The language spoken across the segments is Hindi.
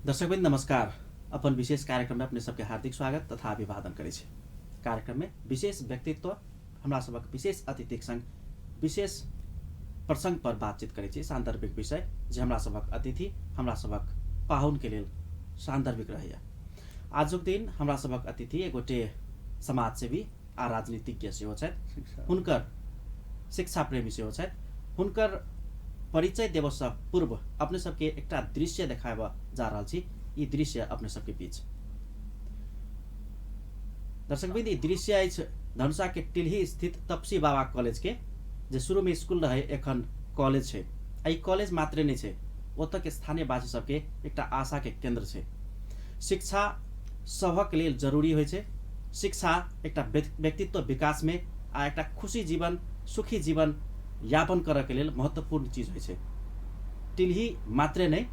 दर्शकवृन्द नमस्कार। अपन विशेष कार्यक्रम में अपने सबके हार्दिक स्वागत तथा अभिवादन करै छी। कार्यक्रम में विशेष व्यक्तित्व हमरा सबक विशेष अतिथिक संग विशेष प्रसंग पर बातचीत करै छी। सान्दर्भिक विषय जे हमरा सबक अतिथि हमरा सबक पाहुन के लेल सान्दर्भिक रहैया। आजुक दिन हमरा सबक अतिथि एगोटे समाजसेवी आ राजनीतिज्ञ सेहो छथि। हुनकर शिक्षा प्रेमी सेहो छथि। हुनकर परिचय देवसँ पूर्व अपने सबके एकटा दृश्य देखाब जा रहल छी। ई दृश्य अपने सबके बीच दर्शकवृन्द, ई दृश्य अछि धनुषा के टिल्ही स्थित तपसी बाबा कॉलेज के, जे शुरू में स्कूल रहे एखन कॉलेज छै। ई कॉलेज मात्रे नहीं छै, ओतऽ के स्थानीय वासी सबके एकटा आशा के केंद्र छै। शिक्षा सबक लेल जरूरी होइ छै। शिक्षा एकटा व्यक्तित्व विकास में आ एकटा खुशी जीवन सुखी जीवन यापन करऽ के लेल महत्वपूर्ण चीज होइ छै। टिल्ही मात्रे नहीं,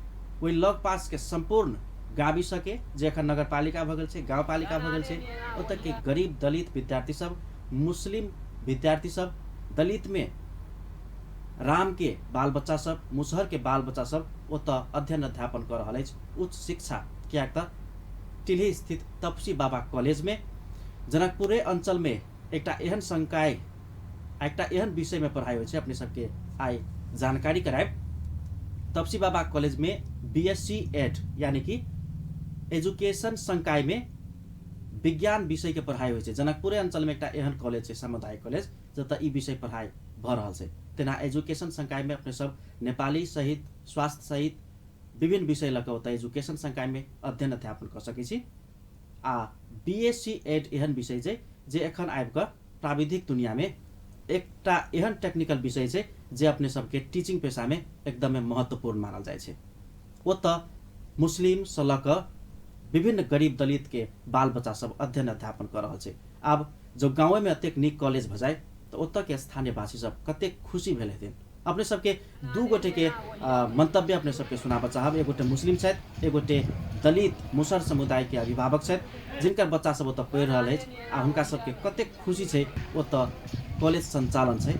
ओहि लग पास के संपूर्ण गाविस के जे एखन नगरपालिका भऽ गेल छै, गाँवपालिका भऽ गेल छै, ओतऽ के गरीब दलित विद्यार्थी सब, मुस्लिम विद्यार्थी सब, दलित में राम के बाल बच्चा सब, मुसहर के बाल बच्चा सब ओतऽ अध्ययन अध्यापन कर रहल अछि। उच्च शिक्षा कियाक तऽ टिल्ही स्थित तपसी बाबा कॉलेज में जनकपुरे अंचल में एकटा एहन संकाय एकटा एहन विषय में पढ़ाई होइ छै। अपने सबके आइ जानकारी करायब। तपसी बाबा कॉलेज में बीएससी एड यानी कि एजुकेशन संकाय में विज्ञान विषय के पढ़ाई होइ छै। जनकपुरे अंचल में एकटा एहन कॉलेज छै, सामुदायिक कॉलेज, जतऽ ई विषय पढ़ाई भऽ रहल छै। तेना एजुकेशन संकाय में अपने सब नेपाली सहित स्वास्थ्य सहित विभिन्न विषय लऽ कऽ ओतऽ एजुकेशन संकाय में अध्ययन अध्यापन कऽ सकै छी। आ बीएससी एड एहन विषय छै जे एखन आबि कऽ प्राविधिक दुनिया में एकटा एहन टेक्निकल विषय छै जे अपने सबके टीचिंग पेशा में एकदमै महत्वपूर्ण मानल जाइ छै। ओतऽ मुस्लिम से लऽ कऽ विभिन्न गरीब दलित के बाल बच्चा सब अध्ययन अध्यापन कर रहल छै। आब जो गाँव में एतेक नीक कॉलेज भऽ जाए तऽ ओतऽ के स्थानीय वासी सब कतेक खुशी भेल हेथिन। अपने सबके दू गोटे के मंतव्य अपने सबके सुनाबऽ चाहब। एगोटे मुस्लिम छथि, एगोटे दलित मुसहर समुदाय के अभिभावक छथि, जिनकर बच्चा सब ओतऽ पढ़ि रहल अछि आ हुनका सबके कतेक खुशी छै ओतऽ कॉलेज संचालन छै।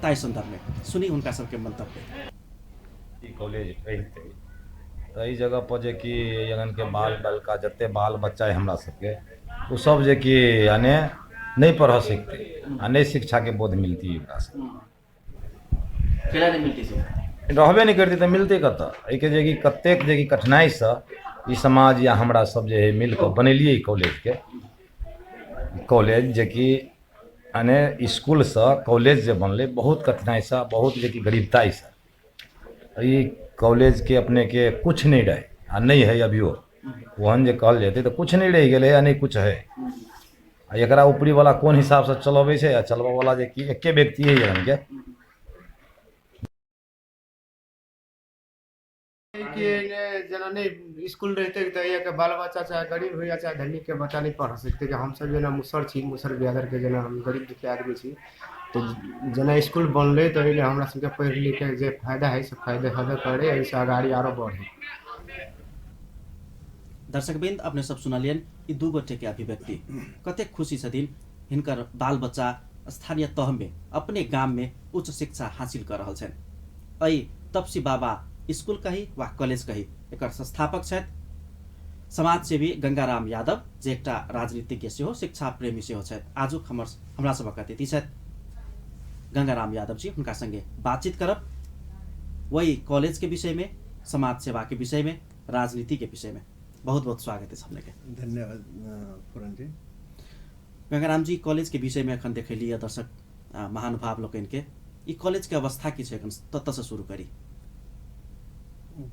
ताहि संदर्भ में सुनी हुनका सबके मंतव्य। कॉलेज रहितै तऽ ई जगह पर जे कि यगन के बाल बालिका जते बाल बच्चा है हमरा सबके, ओ सब जे कि यानी नहीं पढ़ सकते आ नहीं शिक्षा के बोध मिलती एकरा से। केना नहीं मिलती छै? रहबे नहीं करती तो मिलते कतऽ? एहिके जे कि कतेक जे कि कठिनाई से ई समाज या हमरा सब जे है मिल कऽ बनेलिए कॉलेज के। कॉलेज जे कि यानी स्कूल से कॉलेज जे बनले बहुत कठिनाई से, बहुत जे कि गरीबताई से। ई कॉलेज के अपने के कुछ नहीं रहे आ नहीं है अभियो। ओहन जे कहल जेतै तो कुछ नहीं रह गए आ नहीं कुछ है। आ एकरा ऊपरी वाला कोन हिसाब से चलबे छै आ चलबा वाला जे कि एके व्यक्ति है जन के। जना नहीं स्कूल रहते तो ये के बाल बच्चा चाहे गरीब हो या चाहे धनी के बच्चा नहीं पढ़ सकते। कि हम सब जना मुसहर छी, मुसहर बिरादर के जना हम गरीब दुखिया आदमी छी, तो जना स्कूल बनले तो ये हमरा सबके पढ़ लिख के जे फायदा है से फायदा हेबे करे, ऐसे आगाड़ी आरो बढ़े। दर्शकवृन्द, अपने सब सुनलियन ई दू गोटे के अभिव्यक्ति। कतेक खुशी छथिन हिनकर बाल बच्चा स्थानीय तह में अपने गाम में उच्च शिक्षा हासिल कर रहल छन्। अई तपसी बाबा स्कूल कही वा कॉलेज कही एकर संस्थापक छथि समाजसेवी गंगाराम यादव, जे एकटा राजनीतिज्ञ सेहो शिक्षा प्रेमी सेहो छथि। आजुक हमरा सबक अतिथि छथि गंगाराम यादव जी। हुनका संगे बातचीत करब वही कॉलेज के विषय में, समाज सेवा के विषय में, राजनीति के विषय में। बहुत बहुत स्वागत है सबने के। धन्यवाद पुरन जी। गंगाराम जी, कॉलेज के विषय में अखन देखलिए दर्शक महानुभाव लोकन के, ई कॉलेज के अवस्था की छै तत्त से शुरू करी।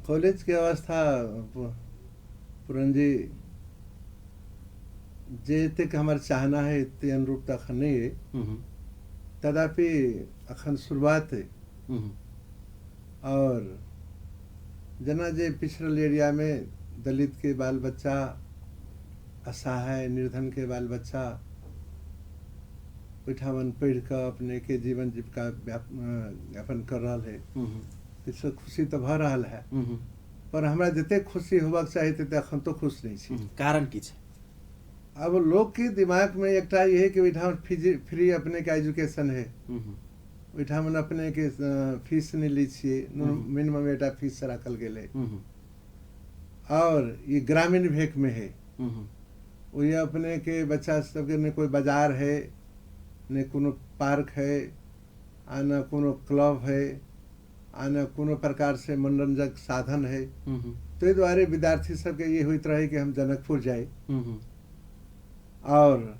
कॉलेज की अवस्था पुरन जी जे तक हमारे चाहना है इतने अनुरूप तक नहीं है, तथापि अखन शुरुआत है। और जना जे पिछड़ल एरिया में दलित के बाल बच्चा, असहाय निर्धन के बाल बच्चा ओठामन पढ़ कर अपने के जीवन जीविका यापन कर रहा है, इससे खुशी तो भऽ रहल है। पर हमरा जते खुशी होबाक चाही तते अखन तो खुश नहीं छी। कारण की छै? अब लोग के दिमाग में एकटा ये है कि ओठाम फ्री अपने के एजुकेशन है, ओठाम अपने के फीस नहीं ली छिए, मिनिमम एटा फीस राखल गेले। और ये ग्रामीण भेक में है। हम्म, वो ये अपने के बच्चा सबके न कोई बाजार है, न कोनो पार्क है, आ न कोनो क्लब है, आ न कोनो प्रकार से मनोरंजक साधन है। हम्म, तो ये द्वारे विद्यार्थी सबके ये होइत रहे कि हम जनकपुर जाए हम्म, और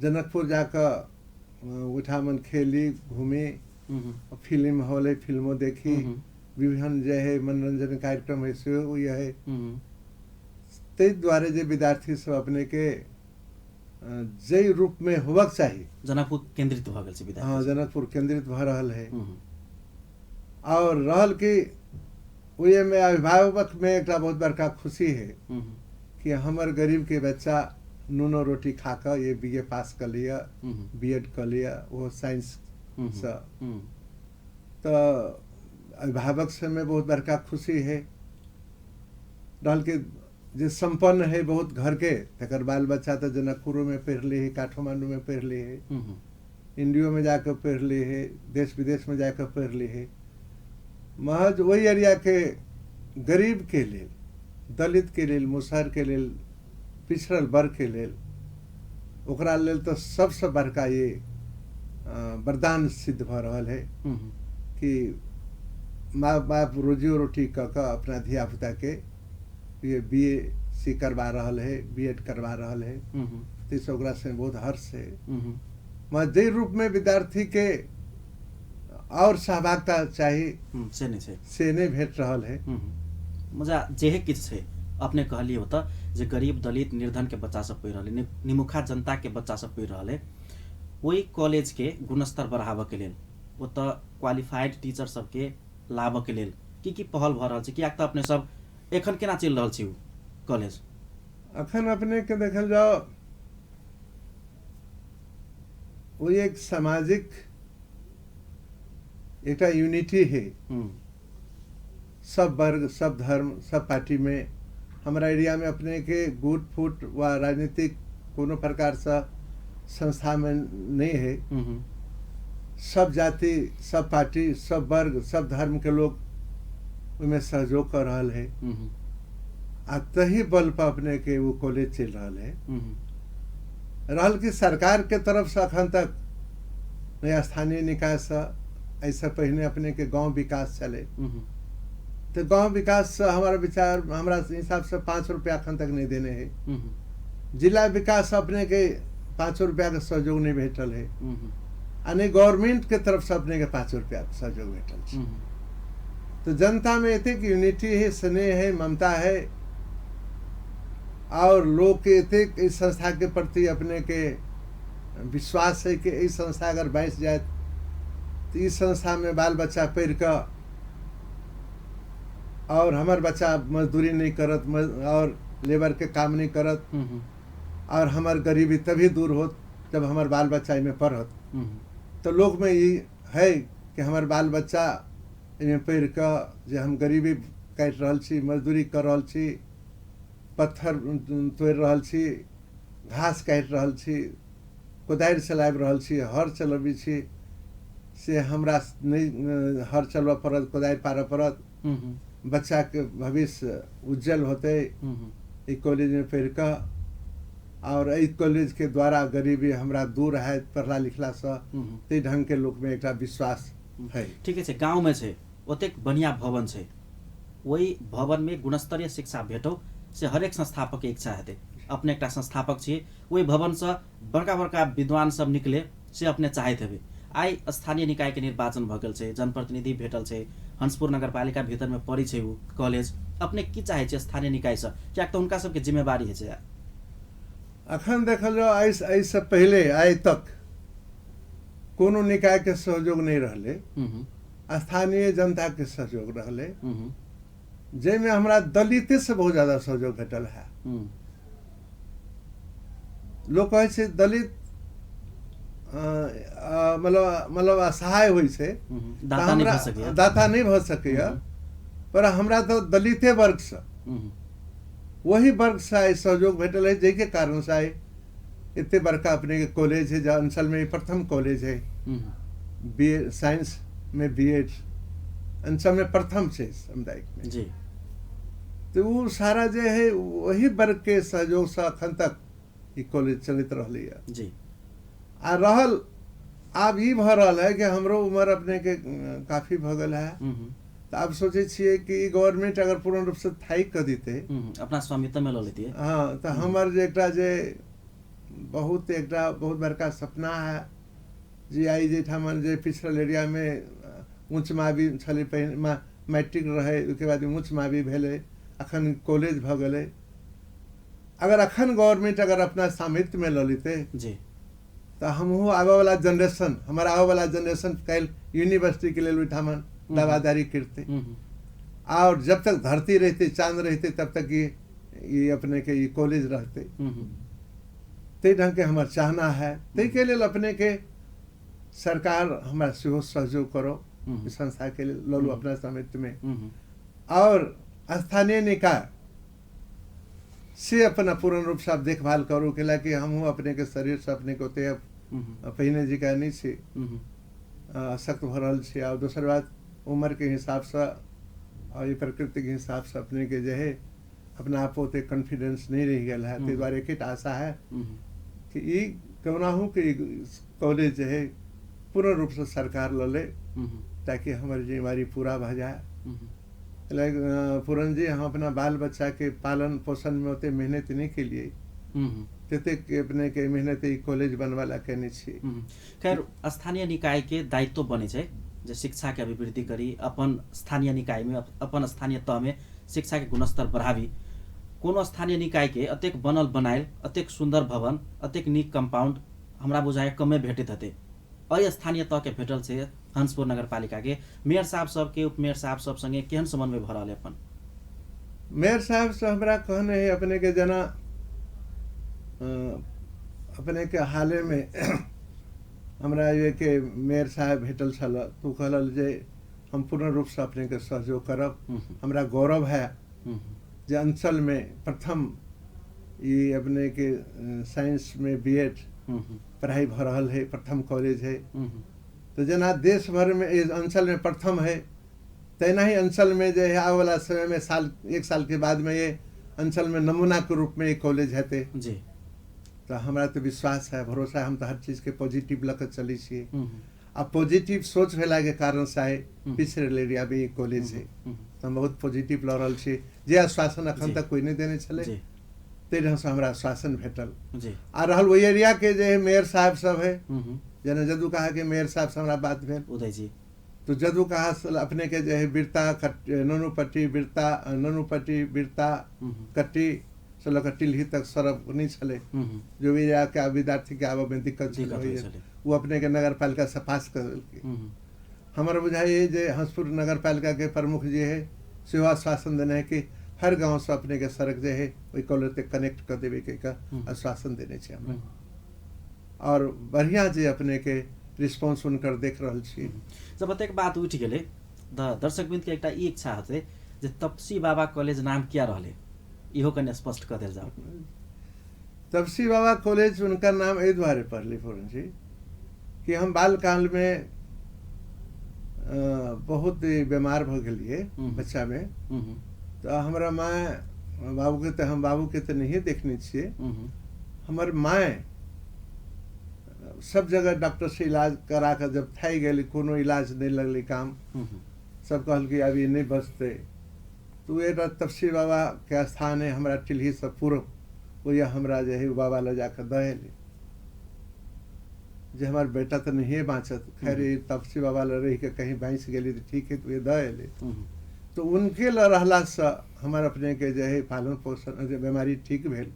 जनकपुर जाकर उठामन खेली घूमे, हम्म, फिल्म हॉल है, फिल्मों देखी, हम्म, विभिन्न जो है मनोरंजन कार्यक्रम है से यह है। हम्म, ते द्वारे जे विद्यार्थी सब अपने के जय रूप में होबक चाहिए। जनकपुर केंद्रित भ गेल छै हाँ, विद्यार्थी। जनकपुर केंद्रित भ रहल है। हम्म, और रहल कि उहे में अभिभावक में एक बहुत बड़का खुशी है हम्म, कि हमर गरीब के बच्चा नूनो रोटी खाकर ये बीए पास कर लिया, हम्म, बीएड कर लिया, वो साइंस हम्म, से। हम्म, तो अभिभावक से में बहुत बड़का खुशी है। रहल के जे संपन्न है बहुत घर के, तकर बाल बच्चा तो जनकपुरों में पढ़ ली है, काठमांडू में पढ़ ली है, हम्म, इंडियो में जाकर पढ़ ली है, देश विदेश में जाकर पढ़ ली है। महज वही एरिया के गरीब के लेल, दलित के लेल, मुसहर के लेल, पिछड़ल वर्ग के लेल, ओकरा लेल तो सबसे बड़का ये वरदान सिद्ध भ रहल है हम्म, कि माँ बाप रोजी रोटी क अपना धिया पुता के ये BSc करवा रहल है, बीएड करवा रहल है। हम्म, तो इस ओकरा से बहुत हर्ष है। हम्म, मगर जे रूप में विद्यार्थी के और सहभागिता चाहिए से नहीं छै। से नहीं भेट रहल है। मजा जेहे किछु छै अपने कहलिए होता जे गरीब दलित निर्धन के बच्चा सब पढ़ि रहल है, निमुखा जनता के बच्चा सब पढ़ि रहल है। वही कॉलेज के गुणस्तर बढ़ाबऽ के लेल ओतऽ क्वालिफाइड टीचर सबके लाबऽ के लेल की पहल भऽ रहल छै? कियाक तऽ अपने सब एखन केना चलि रहल छै उ कॉलेज? अखन अपने के देखल जाओ वो एक सामाजिक एक यूनिटी है। सब वर्ग, सब धर्म, सब पार्टी में हमारा एरिया में अपने के गुट फुट व राजनीतिक कोनो प्रकार से संस्था में नहीं है। सब जाति, सब पार्टी, सब वर्ग, सब धर्म के लोग उनमें सहयोग कर रहल है। आ तही बल पर अपने के वो कॉलेज चल रहल है। रहल की सरकार के तरफ से अखन तक नया स्थानीय निकाय से ऐसा पहले अपने के गांव विकास चले, तो गांव विकास से हमारा विचार, हमारा हिसाब से 5 रुपया अखन तक नहीं देने है। जिला विकास अपने के 5 रुपया का सहयोग नहीं भेटल है। यानी गवर्नमेंट के तरफ से अपने के 5 रुपया सहयोग भेटल है। तो जनता में एतेक यूनिटी है, स्नेह है, ममता है, और लोग के एतेक इस संस्था के प्रति अपने के विश्वास है कि इस संस्था अगर बैठ जाए तो इस संस्था में बाल बच्चा पढ़ कर और हमार बच्चा मजदूरी नहीं करत और लेबर के काम नहीं करत, और हमार गरीबी तभी दूर होत जब हमार बाल बच्चा इनमें पढ़त। तो लोग में ये है कि हमार बाल बच्चा इनमें पढ़ कर जो हम गरीबी काट रहल छी, मजदूरी कर रहल छी, पत्थर तोड़ रहल छी, घास काट रहल छी, कोदारि चलाब रहल छी, हर चलबी छी, से हमरा नहीं हर चलबऽ पड़त, कोदारि पारऽ पड़त। बच्चा के भविष्य उज्जवल होते ई कॉलेज में पढ़ कर, और ई कॉलेज के द्वारा गरीबी हमरा दूर है पढ़ला लिखला से। ते ढंग के लोग में एक विश्वास है। ठीक है, गाँव में छै ओतेक बढ़िया भवन छै, वही भवन में गुणस्तरीय शिक्षा भेटो से हरेक संस्थापक के इच्छा हेतै। अपने एक संस्थापक छियै, वही भवन से बड़का बड़का विद्वान सब निकले से अपने चाहैत हेबै। आई स्थानीय निकाय के निर्वाचन भ गेल छै, जनप्रतिनिधि भेटल छै, हंसपुर नगरपालिका भीतर में पड़ी छै उ कॉलेज। अपने की चाहे छै स्थानीय निकाय से? क्या तो उनका सबके जिम्मेवारी है? अखन देखल जाओ ऐसे पहले आइ तक कोनो निकाय के सहयोग नहीं रहले, स्थानीय जनता के सहयोग रहले, जैमे हमरा दलिते से बहुत ज्यादा सहयोग भेटल है। लोग कहे छै दलित मतलब असहाय होइ छै, दाता नहीं भ सकैया, पर हमरा तो दलिते वर्ग से, वही वर्ग से आइ सहयोग भेटल है, जै के कारण से आइ इतने बड़का अपने के कॉलेज है, जहाँ अंचल में प्रथम कॉलेज है। BA साइंस में BEd अंचल में प्रथम से सामुदायिक में जी। तो वो सारा जो है वही वर्ग के सहयोग से अखन तक ई कॉलेज चलित रही है। जी आ रहल आब ई भ रहल है कि हमरो उम्र अपने के काफी भ गल है। तो आब सोचे छिए कि गवर्नमेंट अगर पूर्ण रूप से थाई कर देते अपना स्वामित्व में लो लेती है। हाँ तो हमर जे बहुत बड़का सपना है जे आई जेठामन जे पिछड़ल एरिया में उच्च मावी छलै पहिने मैट्रिक रहे उसके बाद उच्च मावी भेले अखन कॉलेज भ गेलै। अगर अखन गवर्नमेंट अगर अपना सामित्व में ल लेते जी तो हमहू आबे वाला जनरेशन हमारा आबे वाला जनरेशन कल यूनिवर्सिटी के लिए ओहिठामन दावादारी करते और जब तक धरती रहते चांद रहते तब तक ये अपने के ये कॉलेज रहते। ते ढंग के हमार चाहना है ते के लिए अपने के सरकार हमारा सेहो सहयोग करो इस संस्था के लिए ललू अपना सामित्व में और स्थानीय निकाय से अपना पूर्ण रूप से आप देखभाल करो के कि हम अपने के शरीर से अपने को ते पहिने जी का नहीं छे सख्त भरल छे और दूसर बात उम्र के हिसाब से और ये प्रकृति के हिसाब से अपने के जो है अपना आप होते कॉन्फिडेंस नहीं रह गया है। ते द्वारा एक आशा है कि ये कहना हूँ कि कॉलेज जो है पूर्ण रूप से सरकार ल ले ताकि हमारी जिम्मेवारी पूरा भ जाए। पूरन जी हम अपना बाल बच्चा के पालन पोषण में होते मेहनत नहीं के लिए तेते के अपने के मेहनत कॉलेज बनवाला कहने छी। खैर स्थानीय निकाय के दायित्व बने छे जे शिक्षा के अभिवृद्धि करी अपन स्थानीय निकाय में अपन स्थानीय तह में शिक्षा के गुणस्तर बढ़ावी। कोनो स्थानीय निकाय के अतेक बनल बनायल अतेक सुंदर भवन अतेक नीक कंपाउंड हमरा बुझाए कमे भेटत हते। अय स्थानीय तह के भेटल से हंसपुर नगरपालिका के मेयर साहब सब के उपमेयर साहब सब संगे केहन समन्वय भ रहल अपन। मेयर साहब से हमरा कहने है अपने के जना अपने के हाले में हमरा ये के मेयर साहब भेटल छल तो कहल जे हम पूर्ण रूप से अपने के सहयोग करब। हमरा गौरव है जे अंचल में प्रथम ये अपने के साइंस में बीएड पढ़ाई भ रहल है प्रथम कॉलेज है। तो जना देश भर में इस अंचल में प्रथम है तेना ही अंचल में जो है आने वाला समय में एक साल के बाद में ये अंचल में नमूना के रूप में ये कॉलेज है जी। तो हमारा तो विश्वास है भरोसा है हम तो हर चीज के पॉजिटिव लग चली छे। अब पॉजिटिव सोच भेला के कारण से आए पिछड़ल एरिया में ये कॉलेज है तो हम बहुत पॉजिटिव लग रहा छे। जे आश्वासन अखन तक कोई नहीं देने छले ते ढंग से हमरा आश्वासन भेटल। आ रहल वही एरिया के जे मेयर साहब सब है जना जदू कहा के मेयर साहब से हमरा बात भेल उदय जी तो जदू कहा अपने के जो है बिरता ननुपट्टी बिरता ननुपट्टी बिरता कट्टी से लेकर टिल्ही तक सड़क नहीं छले जो भी एरिया के विद्यार्थी के आवे में दिक्कत छले वो अपने के नगर पालिका से पास कर देलके। हमारा बुझाइए जे हंसपुर नगर पालिका के प्रमुख जी है सेहो आश्वासन देने है कि हर गांव से अपने के सड़क जो है वही कॉलेज तक कनेक्ट कर देवे के का आश्वासन देने छे हमरा और बढ़िया जे अपने के रिस्पांस उनकर देख रहल छी। जब एक बात उठ गेले दर्शकवृंद के एकटा ई इच्छा होते जे तपसी बाबा कॉलेज नाम क्या रहले इहो कने स्पष्ट कर देल जाओ। तपसी बाबा कॉलेज उनका नाम एहि द्वारे पड़ले पूरन जी कि हम बाल काल में बहुत बीमार भ गेलिए बच्चा में तो हमारा माँ बाबू के तो हम बाबू के तो नहीं देखने छे हमार माँ सब जगह डॉक्टर से इलाज करा कर जब थाई गई कोनो इलाज नहीं लगली काम सब कहल कि अभी नहीं बचते तो ये तपसी बाबा के स्थान है हमारा टिल्ही से पूर्व वो यह हमरा जो है बाबा ले जाकर दहेली जो हमारे बेटा तो नहीं बाँचत खैर ये तपसी बाबा ल रही के कहीं बाँच गई तो ठीक है तो ये दहेले तो उनके ल रहला से हमारे अपने के जो है पालन पोषण जो बीमारी ठीक भेल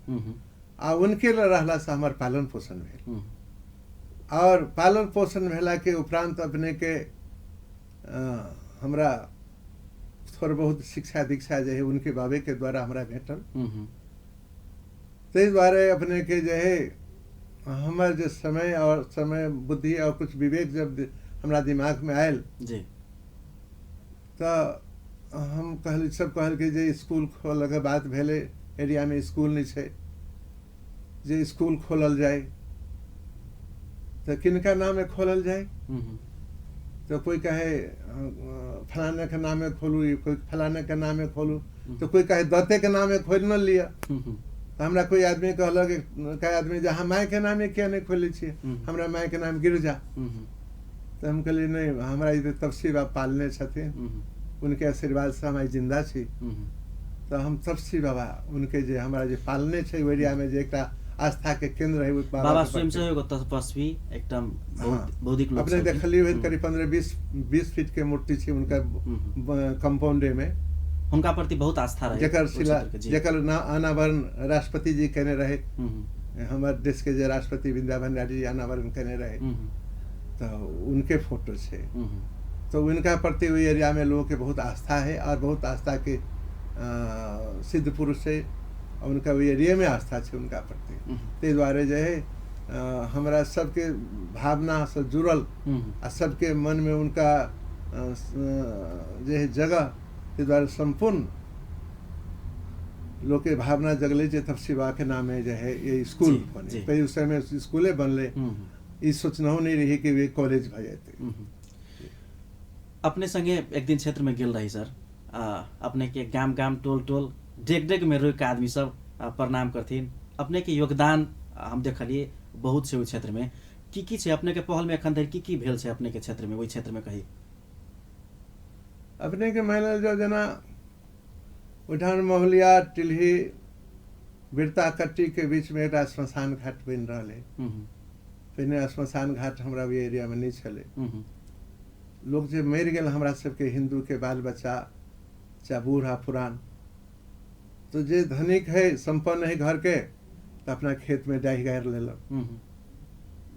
आ उनके ल रहला से हमार पालन पोषण भेल और पालन पोषण भेला के उपरांत अपने के हमरा थोड़ा बहुत शिक्षा दीक्षा जो है उनके बाबे के द्वारा हमरा भेटल ते द्वारा अपने के जो है हमारे जो समय बुद्धि और कुछ विवेक जब हमरा दिमाग में आयल तो हम कहल सब कहल कि जे स्कूल खोल के बात भेले एरिया में स्कूल नहीं छे जे स्कूल खोलल जाए तो किनका नाम में खोलल जाए तो कोई कहे फलाने के नाम में खोलू कोई फलाने के नाम में खोलू तो कोई कहे दत्ते के नाम खोल न लिया। तो हमरा कोई आदमी कहलक कई आदमी जहाँ माय के नामे किया नहीं खोले छिए, हमरा माय के नाम गिरजा। तो हम कहलिए नहीं, हमारा इधर तपसी बाबा पालने छथिन, उनके आशीर्वाद से हमारी जिंदा छी। तो हम तपसी बाबा उनके जे हमारा जे पालने छे ओइ एरिया में जे एकटा आस्था के केंद्र है, बाबा स्वयं से एगो तपस्वी एकदम बौद्धिक लोग अपने सब देखलिए हुए करीब 15-20 फीट के मूर्ति छे उनका कंपाउंडे में, उनका प्रति बहुत आस्था रहे। जेकर उस शिला क्षेत्र के, जी। जेकर अनावरण राष्ट्रपति जी कहने रहे, हमारे देश के जे राष्ट्रपति विद्याभंडारी भंडारी जी अनावरण कहने रहे, तो उनके फोटो छे। तो उनका प्रति वही एरिया में लोगों के बहुत आस्था है और बहुत आस्था के सिद्ध पुरुष है, और उनका वही एरिया में आस्था है उनका प्रति। ते द्वारे जो है हमारा सबके भावना से जुड़ल आ सबके मन में उनका जो है जगह, ते द्वारे संपूर्ण लोग के भावना जगले जे तपसी बाबा के नाम है जो है ये स्कूल जी, बने। जी। पहले उस समय स्कूले बनले, ये सोचना नहीं रही कि वे कॉलेज भ जाते। अपने संगे एक दिन क्षेत्र में गेल रही सर, अपने के गाम गाम टोल टोल डेग डेग में रोक के आदमी सब प्रणाम करथिन। अपने के योगदान हम देखलिए बहुत से ओहि क्षेत्र में। की छे अपने के पहल में एखन धरि की भेल छे अपने के क्षेत्र में, ओहि क्षेत्र में कही अपने के महिला जो जना उठान मोहलिया टिल्ही बिरता कट्टी के बीच में एक श्मशान घाट बन रहा है। पहले श्मशान घाट हमारा भी एरिया में नहीं चले। लोग जो मर गए हमारा सबके हिंदू के बाल बच्चा चाहे बूढ़ा पुरान, तो जे धनिक है संपन्न है घर के तो अपना खेत में डाही गाड़ लेलक।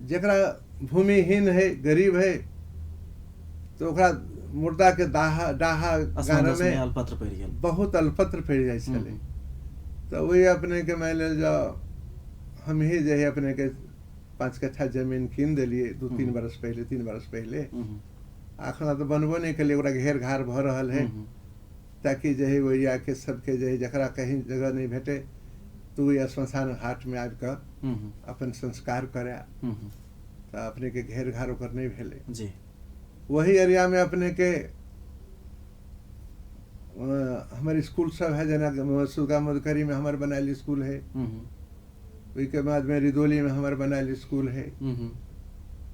जरा भूमिहीन है गरीब है तो ओकरा मुर्दा के डाहा गाना में अल्पत्र पड़ गेल, बहुत अल्पत्र पड़ जाए छले। तो वही अपने के मान ले जाओ हम ही जो है अपने के 5 कट्ठा जमीन कीन दिलिए 2-3 बरस पहले, 3 बरस पहले। आखना तो बनबो नहीं कलिए, ओकरा घेर घार भ रहल है, ताकि जो है वही आके सबके जो है जकरा कहीं जगह नहीं भेटे तो वही श्मशान घाट में आबि कर अपन संस्कार करे। तो अपने के घेर घार ओकर नहीं भेले जी। वही एरिया में अपने के हमारे स्कूल सब है, जना सुगा मधुकरी में हमारे बनायल स्कूल है, वही के बाद में रिदोली में हमारे बनायल स्कूल है,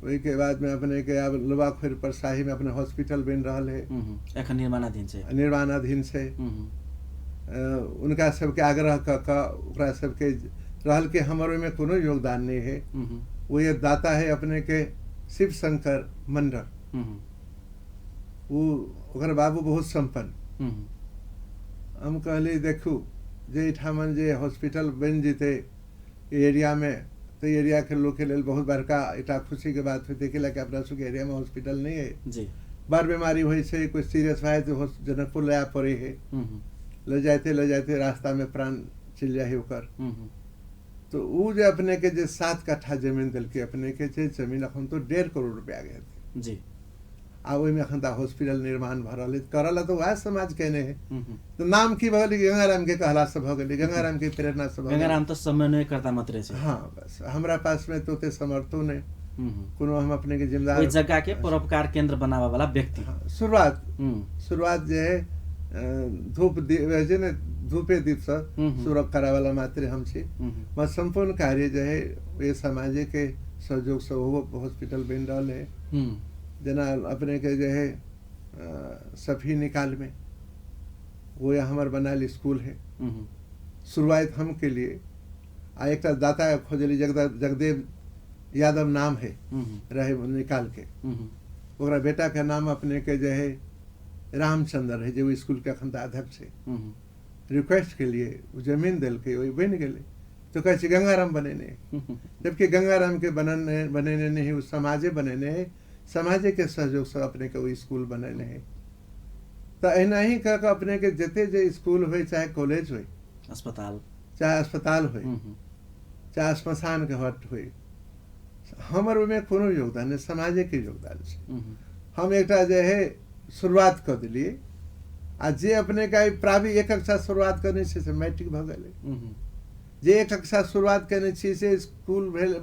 वही के बाद में अपने के अब लुबाखोर पर शाही में अपने हॉस्पिटल बन रहा है, एखन निर्माणाधीन से उनका सबके आग्रह ओकरा सबके रहल के हमारे में कोनो योगदान नहीं है। वो ये दाता है अपने के शिव शंकर मंडल, वो ओकर बाबू बहुत संपन्न। हम कहली देखू जे ठामन जे हॉस्पिटल बन जीते एरिया में, तो एरिया के लोग के लिए बहुत बड़का इटा खुशी के बात होती है कि अपना सबके एरिया में हॉस्पिटल नहीं है जी। बार बीमारी हुई से कोई सीरियस है तो जनकपुर ले पड़े है, ले जाते रास्ता में प्राण चल जाए ओकर। तो वो जो अपने के जो 7 कट्ठा जमीन दिल के अपने के जमीन अखन तो 1.5 करोड़ रुपया गए थे जी। आ ओहि में अखन हॉस्पिटल निर्माण भरल करल तो वह समाज कहने है। तो नाम की भगली गंगाराम के कहला से भगली, गंगाराम के प्रेरणा से भगली। गंगाराम तो समन्वय करता मात्र से। हाँ बस हमरा पास में तो ते समर्थो ने कोनो हम अपने के जिम्मेदार कोई जगह के परोपकार केंद्र बनावा वाला व्यक्ति। हाँ, शुरुआत जो है धूपे दीप से शुरू करा वाला मात्र हम छी। मत संपूर्ण कार्य जो है ये समाज के सहयोग से वो हॉस्पिटल बन रहा है। जना अपने के जो है सफी निकाल में वो यहाँ हमारे बनायल स्कूल है। शुरुआत हम के लिए आ एक दाता खोजली जगदेव यादव नाम है रहे निकाल के, ओकरा बेटा के नाम अपने के जो है रामचंद्र है, जो स्कूल के अखन अध्यक्ष है। रिक्वेस्ट के लिए वो जमीन दिल के वही बन गए, तो कहे गंगाराम बनेने, जबकि गंगाराम के बनेने नहीं उस समाजे बनेने है, समाजे के सहयोग से अपने के वो स्कूल बनेने है। तो ऐना ही कह अपने के जते जे स्कूल हो चाहे कॉलेज हो चाहे अस्पताल हो चाहे श्मशान के हट हो, हमार में कोनो योगदान है समाजे के योगदान से। हम एक जो है शुरुआत कर दिलिए आ जे अपने का प्रावी 1 कक्षा शुरुआत करने से मैट्रिक भ गए, जे 1 कक्षा शुरुआत करने से स्कूल भेल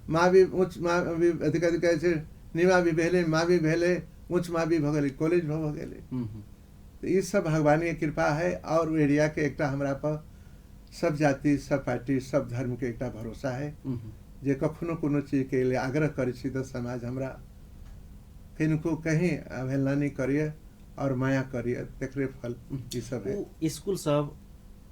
माँ भी उच्च माँ भी अधिकारी कहे निमा भी भेले, माँ भी भेले, उच्च माँ भी भ गए, कॉलेज भ गए। तो ये सब भगवान की कृपा है और वो एरिया के एकटा हमरा पर सब जाति सब पार्टी सब धर्म के एकटा भरोसा है जे कखनो कोनो चीज के लिए आग्रह करे छी तो समाज हमरा किनको कहीं अवहेलना नहीं करिए और माया करिए तकरे फल ये सब है। उ स्कूल सब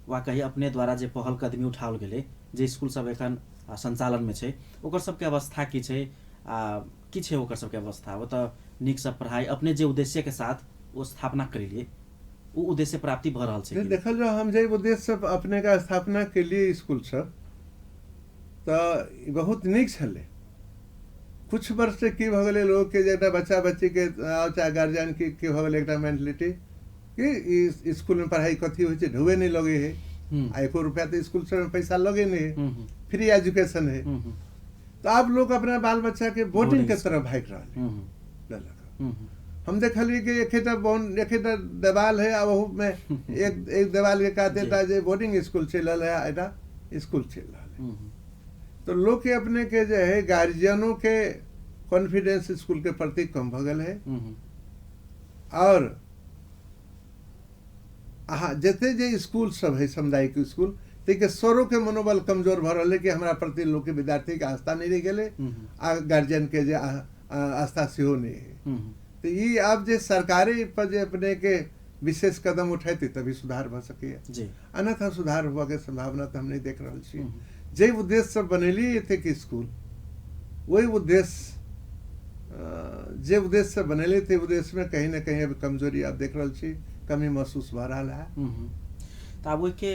वा कही अपने द्वारा जे पहल कदमी उठाओल गेलै जे स्कूल सब एखन संचालन में छै ओकर सबके अवस्था की छै की छै ओकर सबके अवस्था वो तो नीक से पढ़ाई अपने जे उद्देश्य के साथ वो स्थापना करेलिए वो उद्देश्य प्राप्ति भ रहल छै कि? देखल जाओ हम जे उद्देश्य सब अपने का स्थापना के लिए स्कूल सब तो बहुत नीक छलै। कुछ वर्ष से की भ गेलै लोग के जेटा बच्चा बच्ची के चाहे गार्जियन की भ गेलै एकटा मेंटलिटी कि ई स्कूल में पढ़ाई कथी होइ छै ढुए नहीं लगे है आ 1 रुपया तो स्कूल से पैसा लगे नहीं है फ्री एजुकेशन है तो आप लोग अपना बाल बच्चा के बोर्डिंग के तरफ भाग रहा है। हम देखलिए कि एक देवाल है और वहू में एक देवाल के कहते था जे बोर्डिंग स्कूल चल रहा है एटा स्कूल चल रहा है। तो लोग के अपने के जो है गार्जियनों के कॉन्फिडेंस स्कूल के प्रति कम भ गल है और जते जे स्कूल सब है सामुदायिक स्कूल के सरों के मनोबल कमजोर भ रहा है कि हमारा प्रति लोग के विद्यार्थी के आस्था नहीं रह गए आ गार्जियन के जे आस्था सेहो नहीं है। तो ये आप जे सरकारी पर जे अपने के विशेष कदम उठाते तभी सुधार भ सके अन्यथा सुधार हुआ के संभावना तो हम नहीं देख रहा छी। जे उद्देश्य सब बनेली थे कि स्कूल वही उद्देश्य जे उद्देश्य से बनेले थे उद्देश्य में कहीं ना कहीं अब कमजोरी आप देख रहा छी कमी महसूस भ रहा है। तो अब के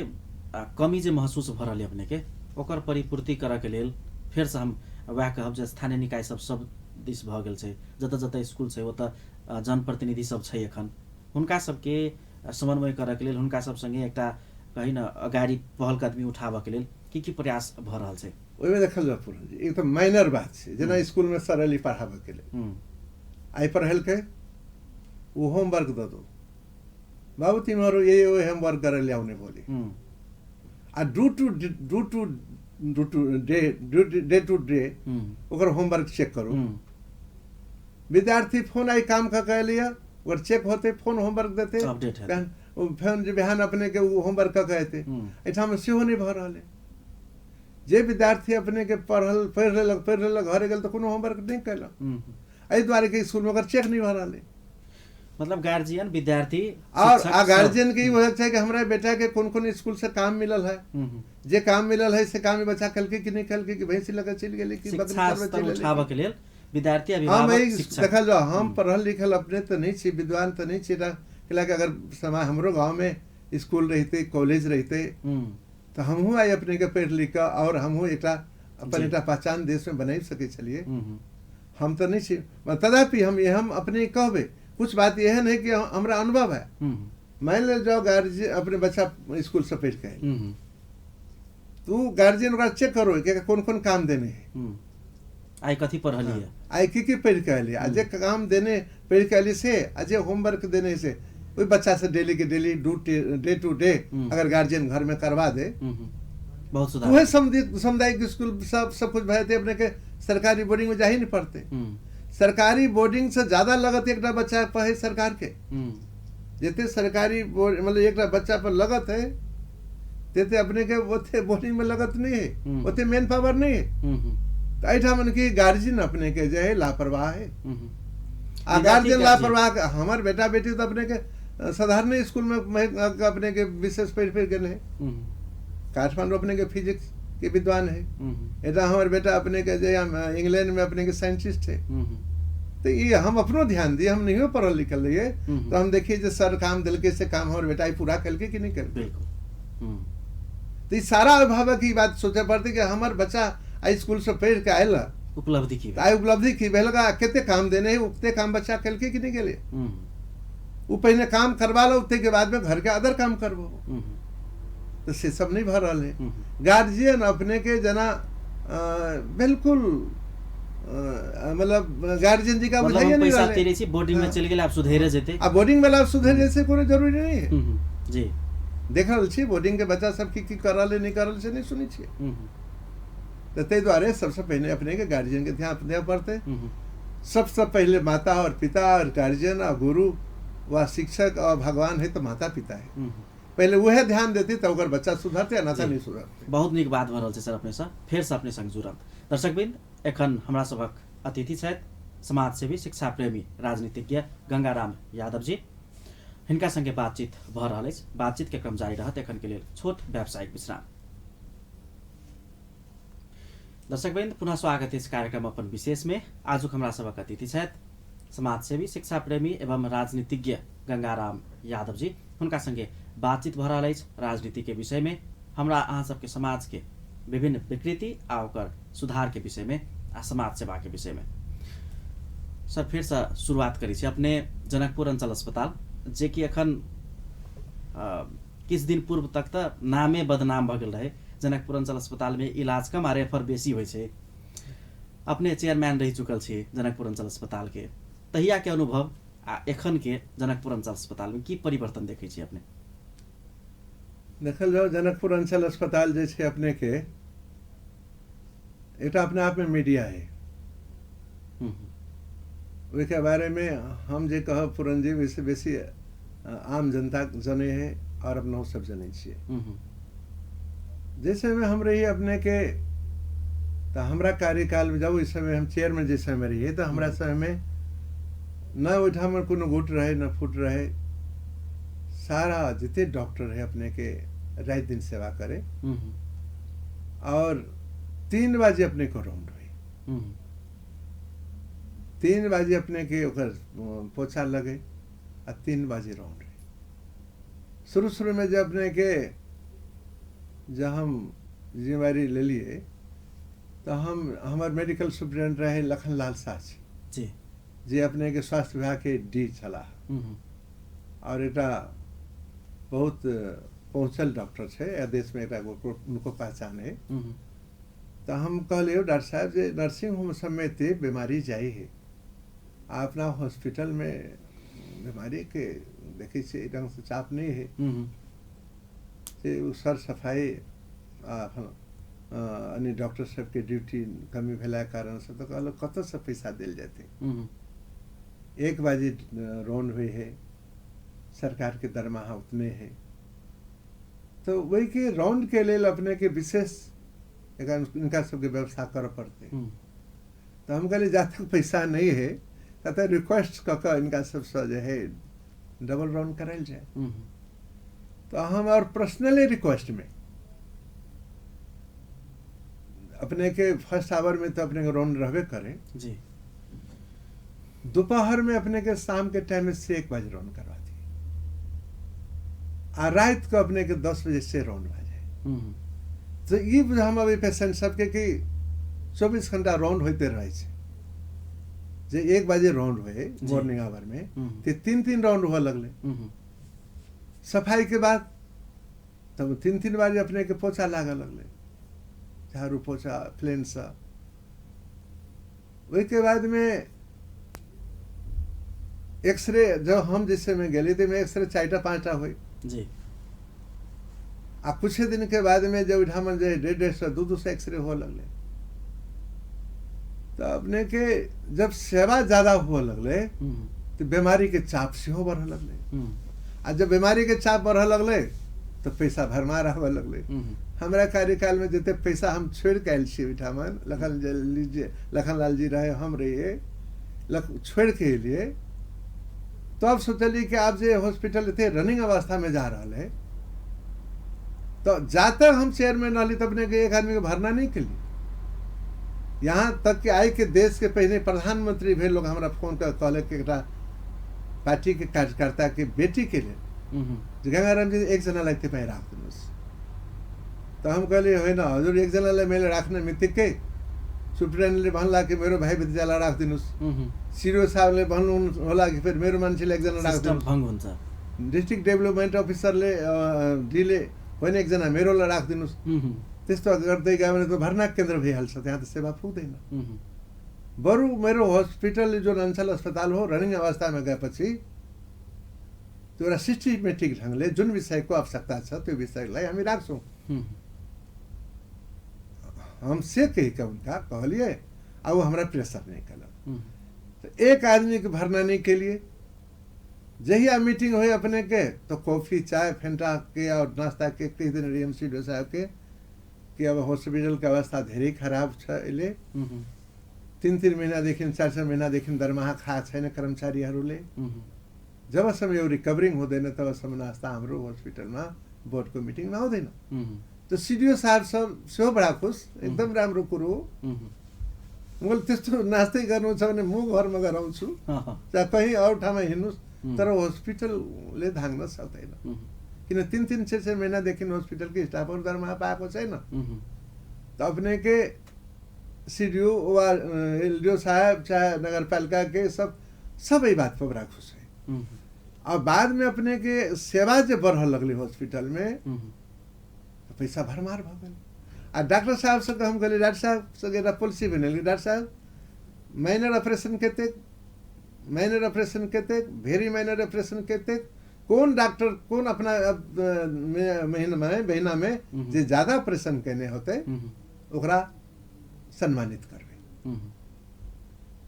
कमी जे महसूस भ रहा अपने के ओकर परिपूर्ति करे के लेल फिर से हम वह कहब जे स्थानीय निकाय सब दिस भ गेल छै जत जत स्कूल छै ओत जनप्रतिनिधि सब छै एखन हुनका सबके समन्वय करे के लेल हुनका सब संगे एकटा कही न अगाडि पहल कदमी उठाबे के लेल की प्रयास भ रहल छै? ओइमे देखल जाओ पूरन जी एक तो माइनर बात छै जेना स्कूल में सरली पढ़ाबे के लेल आई पढ़ल के वो होमवर्क द दो बाबू तुम्हारो ये होमवर्क करे ले आउने बोली आ do today today ओकर होमवर्क चेक करो। विद्यार्थी फोन आई काम का कह लिया और चेक होते फोन होमवर्क देते फोन जो बिहान अपने के वो होमवर्क का कहते एठाम सेहो नहीं भ रहल है। जे विद्यार्थी अपने के पढ़ लेलक घरे गेल तो कोनो होमवर्क नहीं कैलक एहि द्वारे के स्कूल में ओकर चेक नहीं भ रहल है। मतलब गार्जियन विद्यार्थी और गार्जियन के वजह से कि हमरा बेटा के कौन स्कूल से काम मिलल है जे काम मिलल है से काम में बच्चा कलके कि नहीं कलके कि भैंसी लगा चल गेले कि बदल उठाबे के लेल विद्यार्थी अभिभावक शिक्षक देखल जाओ हम पढ़ल लिखल अपने तो नहीं छी विद्वान तो नहीं छी कि अगर समय हमरो गांव में स्कूल रहते कॉलेज रहते तो हमहू आई अपने के पढ़ लिख और हमहू एकटा अपन एकटा पहचान देश में बना सके चलिए हम तो नहीं छी तथापि हम अपने कहबे कुछ बात यह है कि हमारा अनुभव है मान ले जाओ गार्जियन अपने बच्चा स्कूल से पढ़ के तू गार्जियन ओकरा चेक करो कि कौन कौन काम देने है आई कथी पढ़ली है आई की पढ़ के आली आज काम देने पढ़ के आली से आज होमवर्क देने से वही बच्चा से डेली के डेली डे टू डे अगर गार्जियन घर में करवा दे बहुत सुधार वही सामुदायिक स्कूल सब कुछ भय अपने के सरकारी बोर्डिंग में जा ही नहीं पढ़ते। सरकारी बोर्डिंग से ज्यादा लगत एक बच्चा पर है सरकार के जेते सरकारी मतलब एक बच्चा पर लगत है तेते अपने के ओते बोर्डिंग में लगत नहीं है ओते मेन पावर नहीं है। तो ऐठा मन की गार्जियन अपने के जो है लापरवाह है गार्जियन लापरवाह हमार बेटा बेटी तो अपने के साधारण स्कूल में अपने के विशेष पढ़ गए हैं काठमांडू अपने के फिजिक्स के विद्वान है एटा हमारे बेटा अपने के जो इंग्लैंड में अपने के साइंटिस्ट है। तो ये हम अपनो ध्यान दिए हम नहीं पढ़ल लिखल रहिए तो हम देखिए जो सर काम दिल के से काम हमारे बेटा पूरा करके कि नहीं करके तो ये सारा अभिभावक की बात सोचे पड़ती कि हमारे बच्चा आई स्कूल से पढ़ के आयल उपलब्धि की लगा कितने काम देने है उतने काम बच्चा करके कि नहीं के लिए वो पहले काम करवा लो उतने के बाद में घर के अदर काम करवो तो से सब नहीं भर रहा है। गार्जियन अपने के जना बिल्कुल मतलब गार्जियन जी का बुझाइए नहीं पैसा तेरे छी बोर्डिंग में चल गेल आप सुधेरे जेते अब बोर्डिंग वाला सुधेरे से कोई जरूरी नहीं है जी देख रहल छी बोर्डिंग के बच्चा सब की करल नहीं करल से नहीं सुनी छी तो ते द्वारे सबसे पहले अपने के गार्जियन के ध्यान देना पड़ते सबसे पहले माता और पिता और गार्जियन और गुरु व शिक्षक और भगवान है तो माता पिता है। पहले वह ध्यान देती तो ओकर बच्चा सुधरते ना नहीं सुधरते। बहुत नीक बात भऽ रहल छै सर अपने से फेर से अपने संग जुड़ब। दर्शकबिंद एखन हमरा सभक अतिथि छथि समाजसेवी शिक्षा प्रेमी राजनीतिज्ञ गंगाराम यादव जी। हिनका संगे बातचीत भऽ रहल अछि। बातचीत के क्रम जारी रहत। एखन के लेल छोट व्यावसायिक विश्राम। दर्शकबिंद पुनः स्वागत इस कार्यक्रम अपन विशेष में। आजुक हमरा सभक अतिथि छथि समाजसेवी शिक्षा प्रेमी एवं राजनीतिज्ञ गंगाराम यादव जी। हुनका संगे बातचीत भऽ रहल अछि राजनीति के विषय में, हमरा अहाँ सबके समाज के विभिन्न विकृति आ ओकर सुधार के विषय में आ समाज सेवा के विषय में। सर फिर से शुरुआत करी छी अपने जनकपुर अंचल अस्पताल जे कि एखन किछ दिन पूर्व तक तो नामे बदनाम भऽ गेल रहे। जनकपुर अंचल अस्पताल में इलाज कम आ रेफर बेसी होइ छै। अपने चेयरमैन रही चुकल छी जनकपुर अंचल अस्पताल के, तहिया के अनुभव आ एखन के जनकपुर अंचल अस्पताल में की परिवर्तन देखै छी अपने? देखल जाओ जनकपुर अंचल अस्पताल जे छै अपने के एकटा अपने आप में मीडिया है। ओके बारे में हम जे कहब पुरन जी वैसे बेसी आम जनता जने है और अपना सब जने छिए। जैसे में हम रही अपने के तो हमरा कार्यकाल में जब इस समय हम चेयरमैन जिस समय रहिए तो हमरा समय में न ओठा में कोनो गुट रहे न फुट रहे। सारा जितने डॉक्टर है अपने के रात दिन सेवा करे और 3 बजे अपने को राउंड हुई। 3 बजे अपने के ओकर पोछा लगे और 3 बजे राउंड हुई। शुरू में जब अपने के जब हम जिम्मेवारी ले लिए तो हम हमारे मेडिकल सुप्रिटेंडेंट रहे लखनलाल शाह जी जे अपने के स्वास्थ्य विभाग के डी चला और एटा बहुत पहुँचल डॉक्टर है देश में उनको पहचान है। तो हम कहलिए डॉक्टर साहब जे नर्सिंग होम सब में ते बीमारी जाई है अपना हॉस्पिटल में बीमारी के देखे से ढंग से चाप नहीं है सर सफाई अन्य डॉक्टर सब के ड्यूटी कमी भेला कारण से तो कहलो कत से पैसा दिल जाते। 1 बजे रोन हुई है सरकार के दरमाहा उतने है तो वही के राउंड के लिए अपने के विशेष इनका सबके व्यवस्था कर पड़ते। तो हम कहले जहाँ तक पैसा नहीं है तब रिक्वेस्ट कर इनका सब जो है डबल राउंड करायल जाए। तो हम और पर्सनली रिक्वेस्ट में अपने के फर्स्ट आवर में तो अपने के राउंड रहबे करें जी। दोपहर में अपने के शाम के टाइम में से 1 बजे राउंड करवा दिए और रात को अपने के 10 बजे से राउंड आ जाए। तो ये हम अभी पेशेंट सबके कि 24 घंटा राउंड होते रहे जे 1 बजे राउंड हुए मॉर्निंग आवर में तो 3 राउंड हुआ लगले। सफाई के बाद तब 3 बजे अपने के पोछा लागे लगले झाड़ू पोछा फ्लेन सा। वही के बाद में एक्सरे जब हम जिससे में गए थे में एक्सरे 4-5 हुई जी। आ कुछ दिन के बाद में जब उठामन जो 1.5 2 से एक्सरे हो लगले तो अपने के जब सेवा ज्यादा हुआ लगले तो बीमारी के चाप से हो बढ़ लगले आ जब बीमारी के चाप बढ़ लगले तो पैसा भरमार आवे लगले। हमारा कार्यकाल में जितने पैसा हम छोड़ के आयल छी उठामन लखनलाल जी रहे हम रहिए छोड़ के लिए तो अब सोचलिए कि आप जो हॉस्पिटल थे रनिंग अवस्था में जा रहा है तो जाते हम चेयरमैन रही तब ने एक आदमी को भरना नहीं के लिए यहाँ तक कि आए के देश के पहले प्रधानमंत्री भी लोग हमारा फोन कर कहले कि पार्टी के कार्यकर्ता के बेटी के लिए गंगाराम जी 1 जना लगते पे राख दिनुस। तो हम कहले है ना हजूर 1 जना ले मेले राखने मित्तिक के सुप्रिटेंडेंट भन्ला कि मेरो भाइ भतिजाला राख दिनुस। सीरो साहबले भन्नु होला कि फिर मेरो मान्छेले 1 जना राख दिनुस भंग हुन्छ। डिस्ट्रिक्ट डेभलपमेन्ट अफिसरले डीले होइन 1 जना मेरोलाई राख दिनुस। त्यस्तो गर्दै गयो भने त भर्ना केन्द्र भइहाल्छ त्यहाँ त सेवा पुग्दैन। बरु मेरो हॉस्पिटल जो अंचल अस्पताल हो रनिंग अवस्था में गएपछि त्यो एउटा सिस्टमेटिक ढंगले जुन विषयको आवश्यकता छ त्यो विषयलाई हामी राख्छौँ। हमसे कही का उनका कहलिए अब हमारा प्रेशर नहीं कल तो एक आदमी को भरना नहीं के लिए जहिया मीटिंग हुई अपने के तो कॉफी चाय फेंटा के और नाश्ता के कह दिन डीएमसी साहब के कि अब हॉस्पिटल के अवस्था धेरै खराब छ अहिले 3-3 महिनादेखि 4-4 महिनादेखि दरमाहा खाएको छैन कर्मचारीहरूले। जबसम्म यो रिकभरिङ हुँदैन तबसम्म नास्ता हाम्रो हस्पिटलमा बोर्डको मिटिङमा आउँदैन। त सिडिओ साहब सेहो बडा खुस, एकदम राम्रो कुरो हो। मैले त्यस्तो नास्तै गर्नु छ भने म घरमा गराउँछु, चाहे कहीँ अरू ठाउँमा हिँड्नुहोस्, तर हस्पिटलले धाग्न सक्दैन। किन 3-3 6-6 महिनादेखि हस्पिटलकै स्टाफहरू दरमाहा पाएको छैन। त अपने के सीडीओ वा एलडीओ साहब चाहे नगरपालिका के सबै बात पर बड़ा खुश है। अब बाद में अपने के सेवा जो बढ़ लगली हॉस्पिटल में तो पैसा भरमार भ गए। आ डॉक्टर साहब से हम कहली डॉक्टर साहब से पॉलिसी बनल डॉक्टर साहब माइनर ऑपरेशन केते वेरी माइनर ऑपरेशन केते कौन डॉक्टर कौन अपना महीना में जे ज्यादा ऑपरेशन करने होते ओकरा सम्मानित करबे।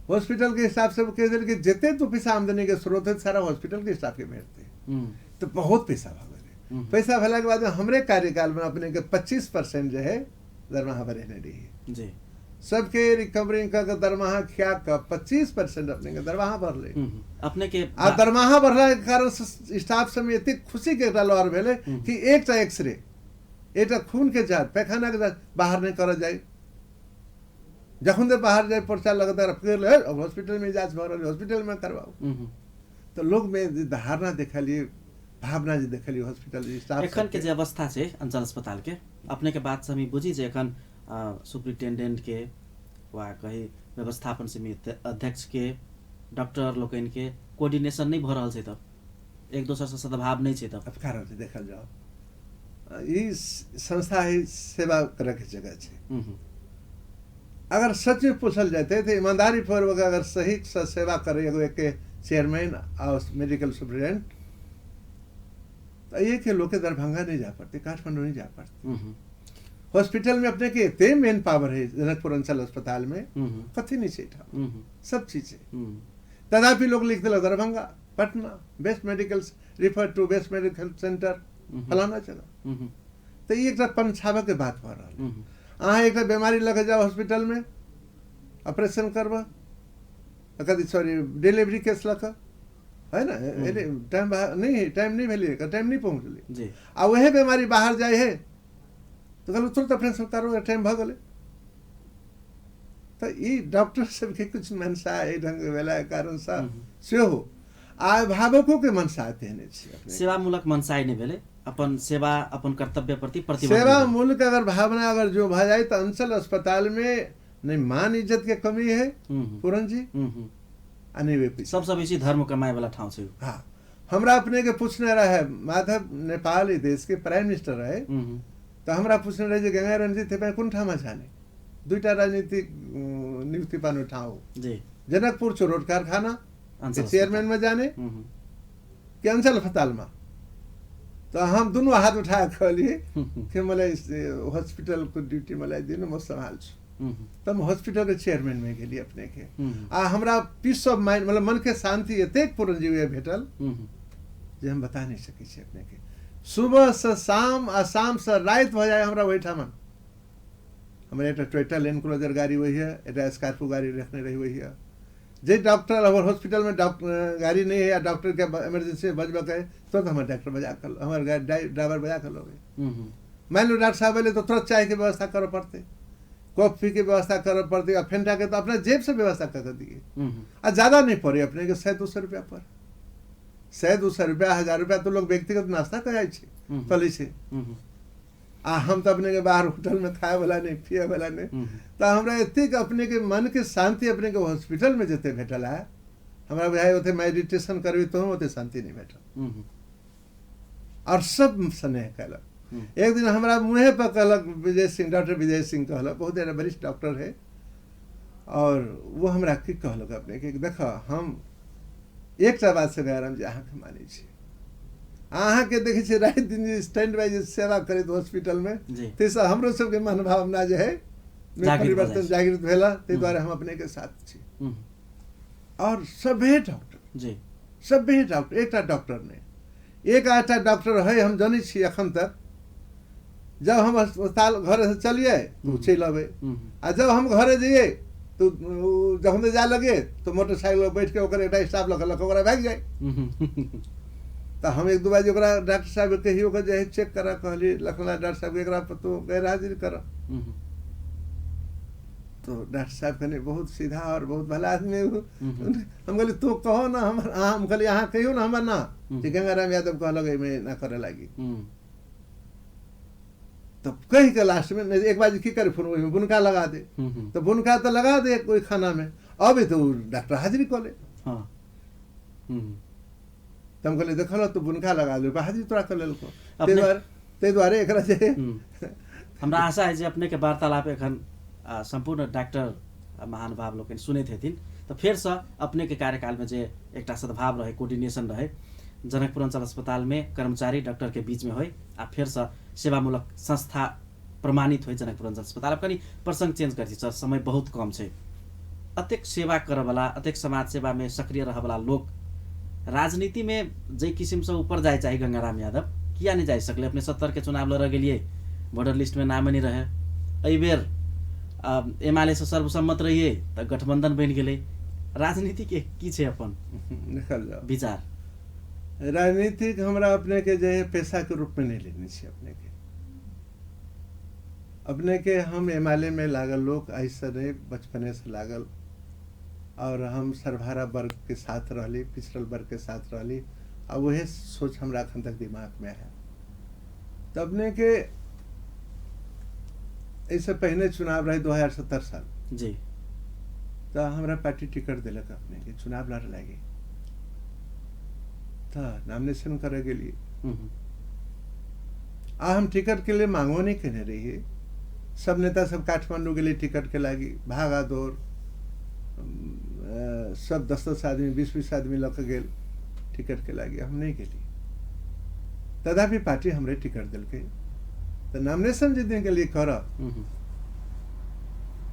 हॉस्पिटल के हिसाब से कह दिल कि जितने तो पैसा आमदनी के स्रोत है सारा हॉस्पिटल के स्टाफ के भेजते तो बहुत पैसा भाग पैसा भला के बाद हमरे कार्यकाल में अपने के 25% जो है दरमाहा बढ़ने दी जी। सबके रिकवरी का दरमाहा क्या का 25% अपने के दरमाहा बढ़ ले अपने के दरमाहा बढ़ला के कारण स्टाफ सब इतनी खुशी के लहर भेले कि एक एक्सरे एक खून के जांच पैखाना के जांच बाहर नहीं करा जाए। जखन दे बाहर जाए पर्चा लगता फिर अब हॉस्पिटल में जांच भ रही हॉस्पिटल में करवाओ। तो लोग में धारणा देखलिए भावना जे देखलिए हॉस्पिटल स्टाफ एखन के जे अवस्था छे अंचल अस्पताल के अपने के बात से हम बुझी जे एखन सुपरिटेंडेंट के वा कही व्यवस्थापन समिति अध्यक्ष के डॉक्टर लोकन के कोऑर्डिनेशन नहीं भ रहल छे त एक दोसर से सद्भाव नहीं छे त अब कारण से देखल जाओ ई संस्था है सेवा करे के जगह छे। अगर सच में पूछल जाते तो ईमानदारी पूर्वक अगर सही सेवा करे एगो के चेयरमैन और मेडिकल सुपरिटेंडेंट तो ये के लोग के दरभंगा नहीं जा पाते, काठमांडू नहीं जा पाते। हॉस्पिटल में अपने के इतने मेन पावर है जनकपुर अंचल अस्पताल में कथी नहीं चाहिए सब चीजें तथापि लोग लिखते लगे Darbhanga Patna best medical refer to best medical centre फलाना जगह। तो ये एक पंछावा के बात हो रहा अहाँ एक बीमारी लगे जाओ हॉस्पिटल में ऑपरेशन करवा कभी सॉरी डिलीवरी केस लख है ना टाइम नहीं भेलिए टाइम नहीं पहुँचली आ वही बीमारी बाहर जाए है तो कहलो तुरंत ऑपरेशन करो टाइम भ गए। तो ये डॉक्टर सबके कुछ मनसा है ढंग वेला कारण सा से हो आ भावकों के मनसा तेने सेवा मूलक मनसाई नहीं भेले अपन सेवा अपन कर्तव्य प्रति प्रतिबद्ध सेवा मूलक अगर भावना अगर जो भ जाए तो अंचल अस्पताल में नहीं मान इज्जत के कमी है पूरन जी सबसे बेसी धर्म कमाए वाला ठाउँ छ। हाँ हमरा अपने के पूछने रहे माधव नेपाल देश के प्राइम मिनिस्टर रहे तो हमरा पूछने रहे जे गंगा रणजीत थे कुन ठाउँमा जाने दुईटा राजनीतिक नियुक्ति पाने ठाउँ जी जनकपुर चोरोड कारखाना चेयरमैन में जाने कि अंचल अस्पताल में। तो हम दोनों हाथ उठाए कहलिए कि मलाई हॉस्पिटल को ड्यूटी मलाई दिनु म संभाल्छु। तो हम हॉस्पिटल के चेयरमैन में गेली अपने के आ हमरा पीस ऑफ माइंड मतलब मन के शांति एतेक पूर्ण जीव भेटल जे हम बता नहीं सकै छी अपने के। सुबह से शाम आ शाम से रात भ जाए हमरा वही ठामन हमरा एक टोयोटा लैंड क्रूजर गाड़ी वही है एक स्कॉर्पियो गाड़ी रखने रही वही है जे डॉक्टर अगर हॉस्पिटल में गाड़ी नहीं है या डॉक्टर के इमरजेंसी बजबा है तो हमारे डॉक्टर बजा कर हमारे ड्राइवर बजा कर लोगे। मान लो डॉक्टर साहब बोले तो तुरंत चाय की व्यवस्था करो पड़ते कॉफी की व्यवस्था करो पड़ती और फेंटा के तो अपने जेब से व्यवस्था कर दिए और ज्यादा नहीं पड़े अपने के 100-200 रुपया पर 100-200 रुपया 1000 रुपया तो लोग व्यक्तिगत नाश्ता कराए चली से आ हम तो अपने के बाहर होटल में खाए वाला नहीं पिए वाला नहीं। तो हमरा एतिक अपने के मन के शांति अपने के हॉस्पिटल में जते भेटल है हमरा बुझाई होते मेडिटेशन करबी तो होते शांति नहीं भेटल और सब स्नेह कलक। एक दिन हमरा मुँहे पर कहलक विजय सिंह डॉक्टर विजय सिंह कहलक बहुत वरिष्ठ डॉक्टर है और वो हमरा की कहलक अपने के देखो हम एक बात से गैरम जे अहाँ के मानी छी अहाँ के देखे छी रात दिन स्टैंड बाय जे सेवा करत हॉस्पिटल में तैसे हमरो सब के मन भावना जे है परिवर्तन जागृत भेला ते द्वारा हम अपने के साथ छी और सभे डॉक्टर जी सब ही डॉक्टर एक डॉक्टर नहीं एक आटा डॉक्टर है हम जानी छी अखन तक जब हम अस्पताल घर से चलिए तो चल अबे आ जब हम घरे जाइए तो जब हम जा लगे तो मोटरसाइकिल पर बैठ के ओकर एक स्टाफ लग ओकरा भाग जाए तो हम एक दो बार ओकरा डॉक्टर साहब कही ओकर जे चेक करा कहली लखला डॉक्टर साहब एकरा पर तो गैर हाजिर कर तो डॉक्टर साहब कहने बहुत सीधा और बहुत भला आदमी है हम कहली तू कहो ना हम कहली अहाँ कहियो ना हमर ना कि गंगाराम यादव कहलक मैं ना करे लागी तो कही के लास्ट में एक बार की करे फोन में बुनका लगा दे तो बुनका तो लगा दे कोई खाना में अब तो डॉक्टर हाजिरी कर ले तो हम कहले देखल तो बुनका लगा दे हाजिरी तोरा कर लेल ते द्वारे एकरा जे हमरा आशा है जे अपने के वार्तालाप एखन संपूर्ण डॉक्टर महानुभाव लोग सुने हेथिन तो फिर से अपने के कार्यकाल में जे एकटा सद्भाव रहे कोऑर्डिनेशन रहे जनकपुर अंचल अस्पताल में कर्मचारी डॉक्टर के बीच में हो आ फिर से सेवामूलक संस्था प्रमाणित हो जनकपुर अंचल अस्पताल। अब कनी प्रसंग चेंज कर दी समय बहुत कम है अतेक सेवा करे वाला अतेक समाज सेवा में सक्रिय रहे वाला लोग राजनीति में जे किसिम से ऊपर जाए चाहिए गंगाराम यादव किया नहीं जा सकले अपने 70 के चुनाव लड़ गए वोटर लिस्ट में नाम नहीं रहे अई बेर एमाले से सर्वसम्मत रहिए तो गठबंधन बन गए राजनीति के की छे अपन निकल जाओ विचार राजनीतिक हमरा अपने के जे पेशा के रूप में नहीं लेनी चाहिए अपने के हम एमाले में लागल लोग ऐसा नहीं बचपने से लागल और हम सर्वहारा वर्ग के साथ रहली पिछड़ल वर्ग के साथ रहली और वही सोच हमरा अखन तक दिमाग में है तो अपने के इससे पहले चुनाव रहे 2017 साल जी तो हमरा पार्टी टिकट दिलक अपने के चुनाव लड़ लगे तो नॉमिनेशन करे के लिए हम टिकट के लिए मांगो नहीं कहने रहिए सब नेता सब काठमांडू के लिए टिकट के लागी भागा दौड़ सब 10-10 आदमी 20-20 आदमी लग गेल टिकट के लागी हम नहीं गेली तथापि पार्टी हमरे टिकट दिल के तो नॉमिनेशन जितने के लिए कर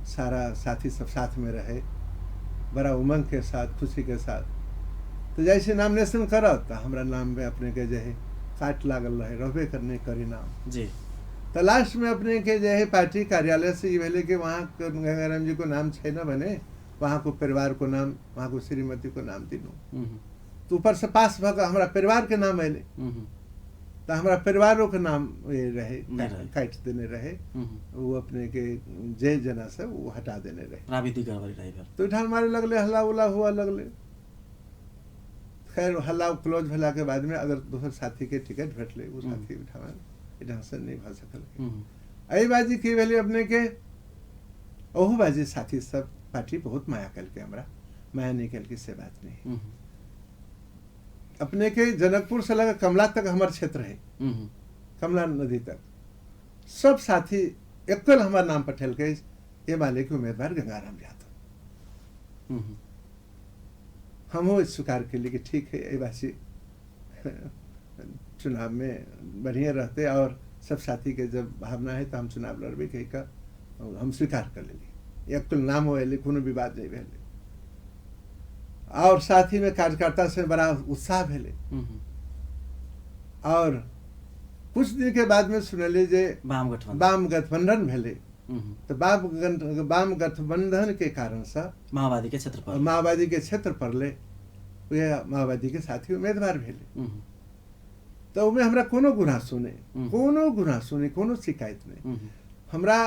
सारा साथी सब साथ में रहे बड़ा उमंग के साथ खुशी के साथ तो जैसे नॉमिनेशन कर तो हमारा नाम में अपने के जो है काट लागल रहे रहबे करने करी नाम जी तो लास्ट में अपने के जो है पार्टी कार्यालय से ये भेले कि वहाँ गंगाराम जी को नाम छे न बने वहाँ को परिवार को नाम वहाँ को श्रीमती को नाम दिनू तो ऊपर से पास भग हमारा परिवार के नाम अले तो हमारा परिवारों के नाम ये रहे काट देने रहे वो अपने के जय जना से वो हटा देने रहे प्राविधिक गड़बड़ी रहे तो इठान मारे लगले हल्ला उल्ला हुआ लगले खैर हल्ला क्लोज भेला के बाद में अगर दूसर साथी के टिकट भेटले वो साथी उठावा ढंग से नहीं भर सकल आई बाजी की भेले अपने के ओहू बाजी साथी सब पार्टी बहुत माया कल के हमरा माया नहीं कल की से बात नहीं अपने के जनकपुर से लगा कमला तक हमार क्षेत्र है कमला नदी तक सब साथी एकल हमार नाम पठेल के ये माले के उम्मीदवार गंगाराम यादव हम वो स्वीकार के लिए कि ठीक है ये बासी चुनाव में बढ़िया रहते और सब साथी के जब भावना है तो हम चुनाव लड़बे कही का हम स्वीकार कर लेली एकल नाम हो कोनो विवाद नहीं भेले और साथ ही में कार्यकर्ता से बड़ा उत्साह भेले और कुछ दिन के बाद में सुनले जे वाम गठबंधन भेले तो वाम गठबंधन के कारण से माओवादी के क्षेत्र पर ले वे माओवादी के साथी उम्मीदवार भेले तो उमे हमरा कोनो गुनाह सुने कोनो शिकायत नहीं हमरा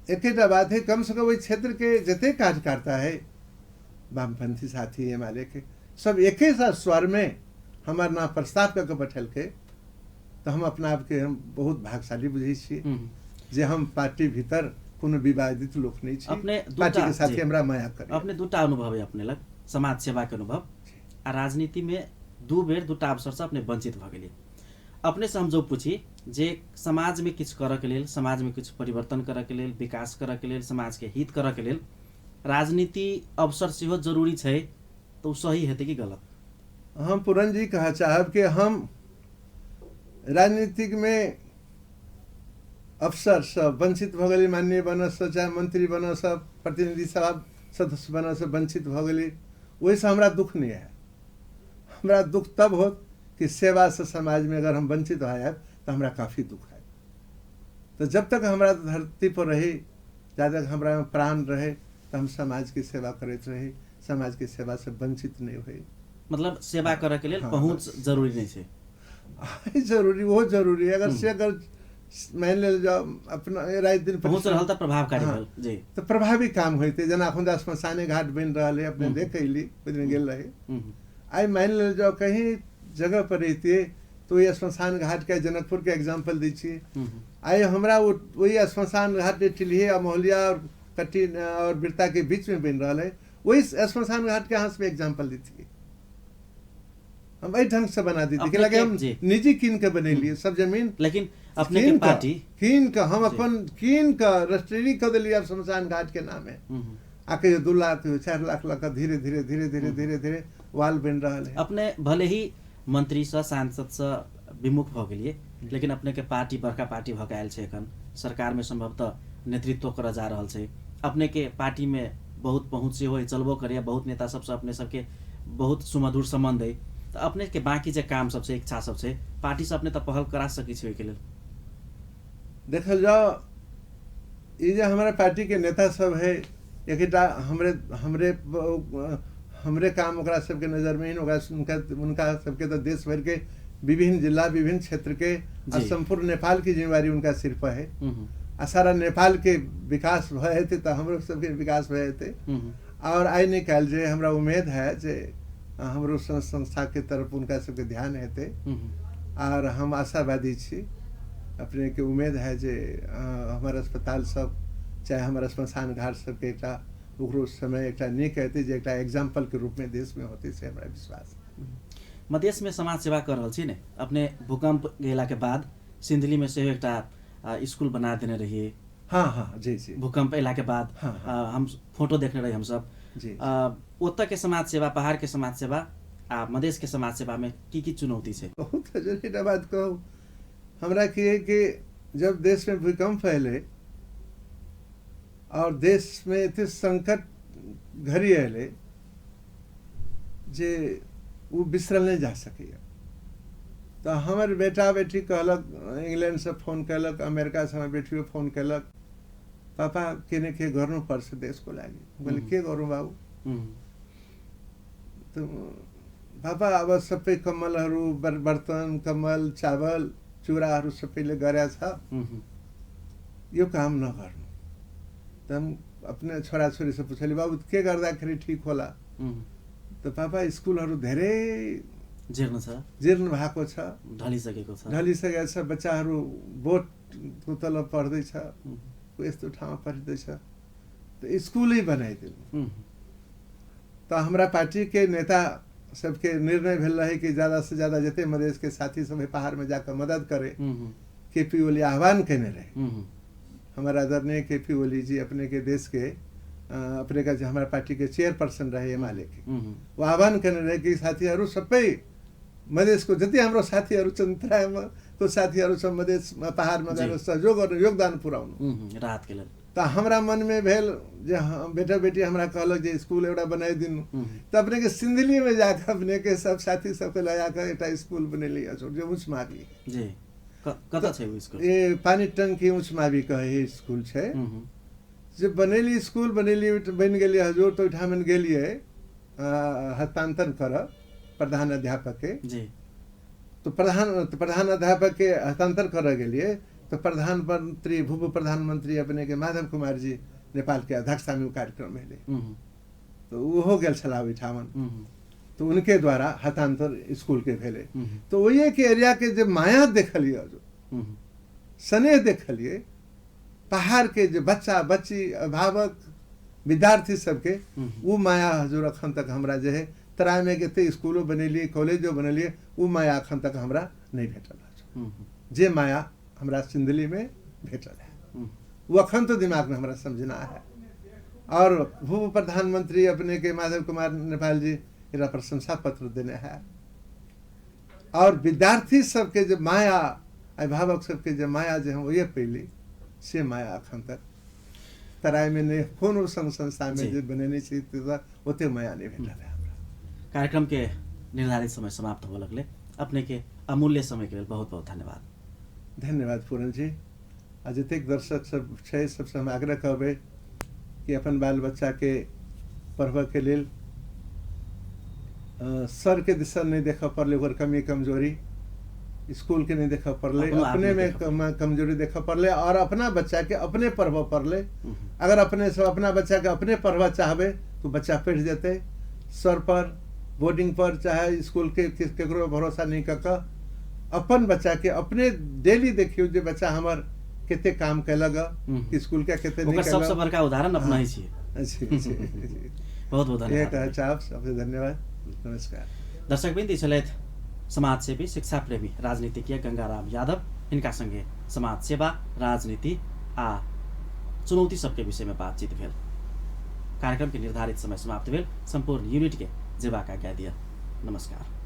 एकेटा बात है कम से कम क्षेत्र के जते कार्यकर्ता है वामपंथी साथी एमाले के सब एक ही साथ स्वर में हमार नाम प्रस्ताव करके बैठल के तो हम अपना आप के हम बहुत भाग्यशाली बुझे छिए जे हम पार्टी भीतर कोनो विवादित लोग नहीं छी अपने पार्टी के साथ हमरा माया करे अपने दूटा अनुभव है अपने लग समाज सेवा के अनुभव आ राजनीति में दू बेर दूटा अवसर से अपने वंचित भ गेलिए अपने से हम जो पूछी जे समाज में किछु करऽ के लेल समाज में कुछ परिवर्तन करऽ के लेल विकास करऽ के लेल समाज के हित करऽ के लेल राजनीति अवसर सेहो जरूरी है तो सही हेतै कि गलत हम पूरन जी कहा चाहब कि हम राजनीतिक में अफसर सब वंचित भ गेली माननीय बन से चाहे मंत्री बन से प्रतिनिधि सभा सदस्य बन से वंचित भ गेली वैसे हमरा दुख नहीं है हमरा दुख तब हो कि सेवा से समाज में अगर हम वंचित हो तो हमरा काफ़ी दुख है। तो जब तक हमरा धरती पर रही, जब तक हमरा में प्राण रहे, तो हम समाज की सेवा करते रही, समाज की सेवा से वंचित नहीं हुई। मतलब सेवा करे के लिए हाँ, पहुँच जरूरी नहीं है। जरूरी वो जरूरी है। अगर से अगर मान ले जाओ अपना रात दिन पहुँच रहल तो प्रभावकारी हाँ, भेल जी। तो प्रभावी काम होते जेना खुदा श्मशाने घाट बन रहा है, अपने देख अली दिन गेल रहे। आई मान ले जाओ कहीं जगह पर रहती तो ये श्मशान घाट के जनकपुर के एग्जाम्पल दीजिए। आई हमरा वही श्मशान घाट टिल्ही मोहलिया और कट्टी और बिरता के बीच में बन रहा है, वही श्मशान घाट के यहाँ से एग्जाम्पल दीजिए। हम वही ढंग से बना दी थी कि लगे हम निजी कीन के बने लिए सब जमीन, लेकिन अपने के पार्टी कीन का हम अपन कीन का रजिस्ट्री कर दिली अब श्मशान घाट के नाम है। आके 2 लाख 4 लाख लगा धीरे धीरे धीरे धीरे धीरे धीरे वाल बन रहा है। अपने भले ही मंत्री से सांसद से विमुख भ गेलिए, लेकिन अपने के पार्टी बड़का पार्टी भऽ आयल छै, एखन सरकार में संभवतः नेतृत्व कर जा रहा है। अपने के पार्टी में बहुत पहुँच हो चलबो करे, बहुत नेता सबसे अपने सबके बहुत सुमधुर संबंध है। तो अपने के बाकी जे काम सबसे इच्छा सबसे पार्टी से अपने तो पहल करा सकै छै के लिए। देखल जाओ ये जो हमारे पार्टी के नेता सब है, एक हमरे हमरे हमरे काम ओकरा सबके नजर में ही उनका सबके तो देश भर के विभिन्न जिला विभिन्न क्षेत्र के और संपूर्ण नेपाल की जिम्मेवारी उनका सिर पर है। आ सारा नेपाल के विकास भए थे तो हमरो सबके विकास भए थे। और आई नहीं कहल जे हमरा उम्मीद है जे हमरो संस्था के तरफ उनका सबके ध्यान हेते और हम आशावादी छी। अपने के उम्मीद है जे हमारे अस्पताल सब चाहे हमारे श्मशान घाट सबके एक समय एक नहीं कहते जे एक एग्जाम्पल के रूप में देश में होते से हमारा विश्वास। मधेश में समाज सेवा कर रहा छी ने। अपने भूकंप गेला के बाद सिंधली में से एक स्कूल बना देने रहिए। हाँ हाँ जी जी। भूकंप अला के बाद हम फोटो देखने रहे हम सब जी। उत्तर के समाज सेवा, पहाड़ के समाज सेवा आ मधेश के समाज सेवा में की चुनौती है? बहुत जरूरी बात कहूँ हमरा कि जब देश में भूकंप फैले और देश में इतने संकट घड़ी अले जे वो बिसरल नहीं जा सके। तो हमारे बेटा बेटी कहलक, इंग्लैंड से फोन कलक, अमेरिका से हमारे बेटी फोन कलक, पापा केने के गर्नु पर्छ देश को लागि। बोले के गरौँ बाबू? तो पापा अब सबै कम्मलहरू बर्तन कम्मल चावल चुराहरू सबैले गरेका छ, यो काम नगर्नु। त हम अपने छोराछोरी से पूछली बाबू के गर्दाखेरि ठीक होला? तो पापा स्कुलहरू धेरै जीर्ण भएको छ, ढलिसकेको छ, बच्चाहरू बोर्डको तल पढ्दैछ, यस्तो ठाउँमा पढ्दैछ, तो स्कुलै बनाइदिनु। तो हमारा पार्टी के नेता सबके निर्णय भेल रहे कि ज्यादा से ज्यादा जते मधेश के साथी सब पहाड़ में जाकर मदद करे। केपी ओली आह्वान कहने रहे, हमारा आदरणीय केपी ओली जी अपने के देश के अपने का हमारा पार्टी के चेयरपर्सन रहे एमाले के, वो आह्वान करने रहे कि साथीहरू सबै मधेश को जति हाम्रो साथीहरू चन्द्रामा तो साथीहरू सब मधेश पहाड़मा गएर सहयोग गर्न योगदान पुर्याउनु राहत के लिए। तो हमरा मन में भेल जे बेटा बेटी हमरा कहलक जे स्कूल एउटा बनाइदिनु। तो अपने के सिंधली में जाकर अपने के सब साथी सबके लगाकर एक स्कूल बनेली जो उच्च मावी जी। कता छै वो स्कूल? ये पानी टंकी उच्च मावी कहे स्कूल छै। जब बनेली स्कूल बनेली बन गेली हजूर तो ठामन गेलिए हस्तांतरण कर प्रधान अध्यापक के जी। तो प्रधान अध्यापक के हस्तांतरण कर गेलिए तो प्रधानमंत्री भूप प्रधानमंत्री अपने के माधव कुमार जी नेपाल के अध्यक्षता में कार्यक्रम में तो वो हो गया छला ठामन। तो उनके द्वारा हस्तांतर स्कूल के भेले। तो वही के एरिया के जब माया देखलिए जो स्नेह देखलिए पहाड़ के जो बच्चा बच्ची अभिभावक विद्यार्थी सबके वो माया हजूर अखन तक हमरा जो है तराई में के स्कूलों बनेलिए कॉलेजों बनेलिए वो माया अखन तक हमरा नहीं भेटल। जे माया हमरा सिंधली में भेटल है वो अखन तो दिमाग में हमरा समझना है। और भूप प्रधानमंत्री अपने के माधव कुमार नेपाल जी इरा प्रशंसा पत्र देने हैं। और विद्यार्थी सबके जो माया अभिभावक सबके जो माया जो हम ये पहली से माया अखन तक तराई में नहीं कोनो संस्था में जो बनेनी चाहिए ओते माया नहीं भेटल है। कार्यक्रम के निर्धारित समय समाप्त हो लगले। अपने के अमूल्य समय के लिए बहुत बहुत धन्यवाद। धन्यवाद पूरन जी। आ जतेक दर्शक सब छै सबसे हम आग्रह करबै कि अपन बाल बच्चा के पढ़बऽ के लेल सर के दिशा नहीं देखा पड़ले, ओकर कमी कमजोरी स्कूल के नहीं देखा पड़ले, अपनो आप अपने नहीं में देखा कमजोरी देखा पड़ले और अपना बच्चा के अपने पढ़बऽ पड़ले। अगर अपने से अपना बच्चा के अपने पढ़बऽ चाहबे तो बच्चा पढ़ जेते। सर पर बोर्डिंग पर चाहे स्कूल के केकरो भरोसा नहीं कऽ अपन बच्चा के अपने डेली देखियो जे बच्चा हमर केते काम कैलक, स्कूल के केते नहीं ओकर सबसे बड़का उदाहरण अपना ही छियै। बहुत बहुत धन्यवाद। सबसे धन्यवाद। नमस्कार। दर्शकवृन्द, छलथि समाजसेवी, शिक्षा प्रेमी, राजनीतिज्ञ गंगाराम यादव। इनका संगे समाज सेवा, राजनीति आ चुनौती सबके विषय में बातचीत भेल। कार्यक्रम के निर्धारित समय समाप्त भेल। संपूर्ण यूनिट के जेबाक आज्ञा दिया। नमस्कार।